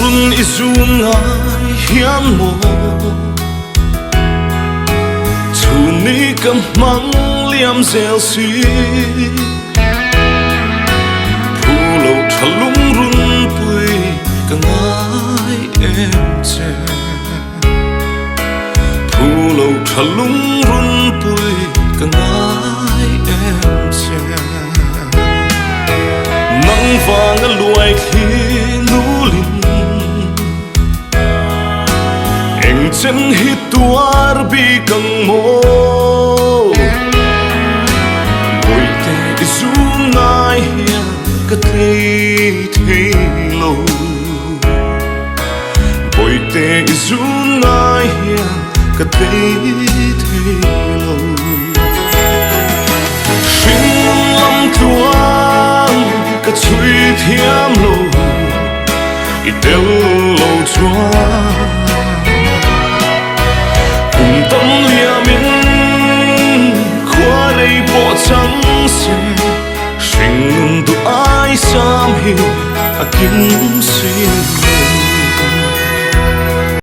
run izun ai hian mo chu ni kam mang liam zel si phu lo thalung run pui ka ngai em che phu lo thalung run pui ka ngai em che nang vang a luai khi nu lin eng chen hi tuar bi kang mo oi te zu ngai hian ka thei thei lo oi te zu ngai hian ka thei thei lo shin lam tuang ka chui thiam lo i tel lo chua cùng tâm liamin khóa đây bỏ trắng xe sinh tu ai sam hi a kim xin